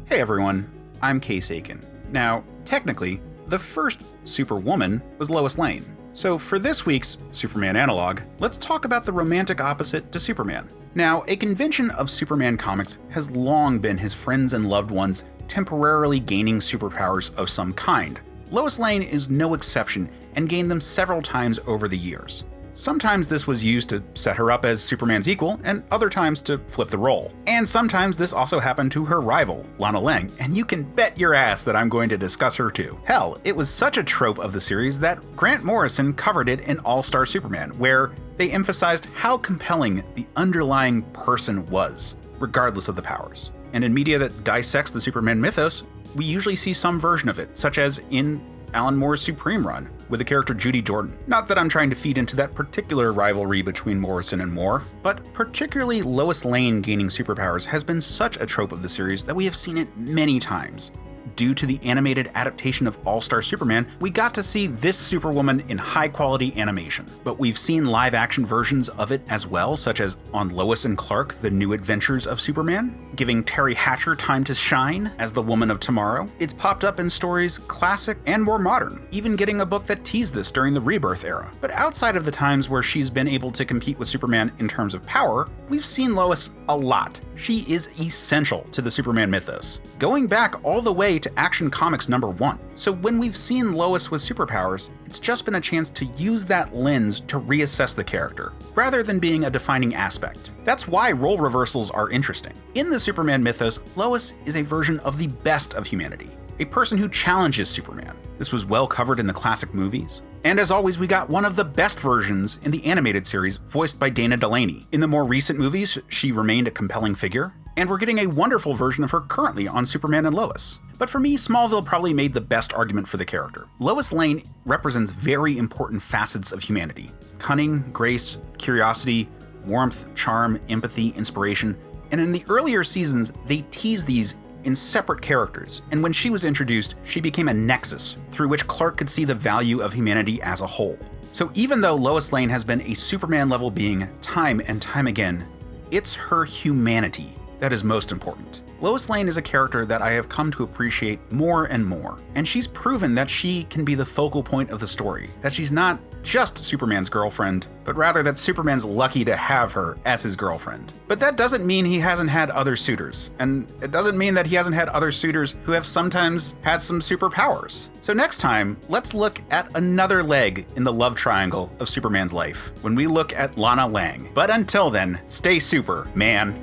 Hey everyone, I'm Case Aiken. Now, technically, the first Superwoman was Lois Lane. So for this week's Superman Analogue, let's talk about the romantic opposite to Superman. Now, a convention of Superman comics has long been his friends and loved ones temporarily gaining superpowers of some kind. Lois Lane is no exception and gained them several times over the years. Sometimes this was used to set her up as Superman's equal, and other times to flip the role. And sometimes this also happened to her rival, Lana Lang, and you can bet your ass that I'm going to discuss her too. Hell, it was such a trope of the series that Grant Morrison covered it in All-Star Superman, where they emphasized how compelling the underlying person was, regardless of the powers. And in media that dissects the Superman mythos, we usually see some version of it, such as in Alan Moore's Supreme run, with the character Judy Jordan. Not that I'm trying to feed into that particular rivalry between Morrison and Moore, but particularly Lois Lane gaining superpowers has been such a trope of the series that we have seen it many times. Due to the animated adaptation of All-Star Superman, we got to see this Superwoman in high-quality animation. But we've seen live-action versions of it as well, such as on Lois and Clark, The New Adventures of Superman, giving Terry Hatcher time to shine as the Woman of Tomorrow. It's popped up in stories classic and more modern, even getting a book that teased this during the Rebirth era. But outside of the times where she's been able to compete with Superman in terms of power, we've seen Lois a lot. She is essential to the Superman mythos, going back all the way to Action Comics #1. So when we've seen Lois with superpowers, it's just been a chance to use that lens to reassess the character, rather than being a defining aspect. That's why role reversals are interesting. In the Superman mythos, Lois is a version of the best of humanity, a person who challenges Superman. This was well covered in the classic movies. And as always, we got one of the best versions in the animated series, voiced by Dana Delaney. In the more recent movies, she remained a compelling figure, and we're getting a wonderful version of her currently on Superman and Lois. But for me, Smallville probably made the best argument for the character. Lois Lane represents very important facets of humanity: cunning, grace, curiosity, warmth, charm, empathy, inspiration. And in the earlier seasons, they teased these in separate characters, and when she was introduced, she became a nexus through which Clark could see the value of humanity as a whole. So even though Lois Lane has been a Superman-level being time and time again, it's her humanity that is most important. Lois Lane is a character that I have come to appreciate more and more, and she's proven that she can be the focal point of the story, that she's not just Superman's girlfriend, but rather that Superman's lucky to have her as his girlfriend. But that doesn't mean he hasn't had other suitors, and it doesn't mean that he hasn't had other suitors who have sometimes had some superpowers. So next time, let's look at another leg in the love triangle of Superman's life, when we look at Lana Lang. But until then, stay super, man.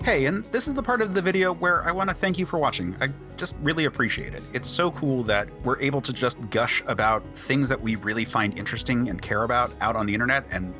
Hey, and this is the part of the video where I want to thank you for watching. I just really appreciate it. It's so cool that we're able to just gush about things that we really find interesting and care about out on the internet and,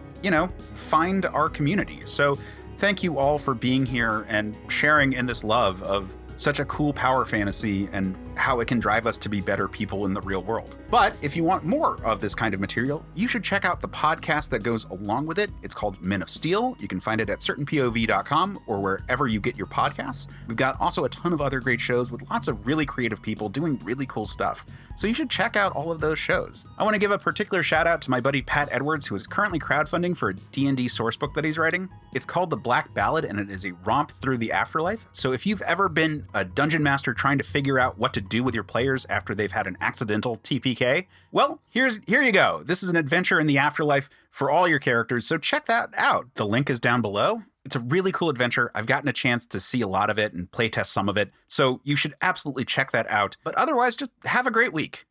find our community. So thank you all for being here and sharing in this love of such a cool power fantasy and how it can drive us to be better people in the real world. But if you want more of this kind of material, you should check out the podcast that goes along with it. It's called Men of Steel. You can find it at certainpov.com or wherever you get your podcasts. We've got also a ton of other great shows with lots of really creative people doing really cool stuff. So you should check out all of those shows. I want to give a particular shout out to my buddy Pat Edwards, who is currently crowdfunding for a D&D sourcebook that he's writing. It's called The Black Ballad, and it is a romp through the afterlife. So if you've ever been a dungeon master trying to figure out what to do with your players after they've had an accidental TPK, well, here you go. This is an adventure in the afterlife for all your characters, so check that out. The link is down below. It's a really cool adventure. I've gotten a chance to see a lot of it and playtest some of it, so you should absolutely check that out. But otherwise, just have a great week.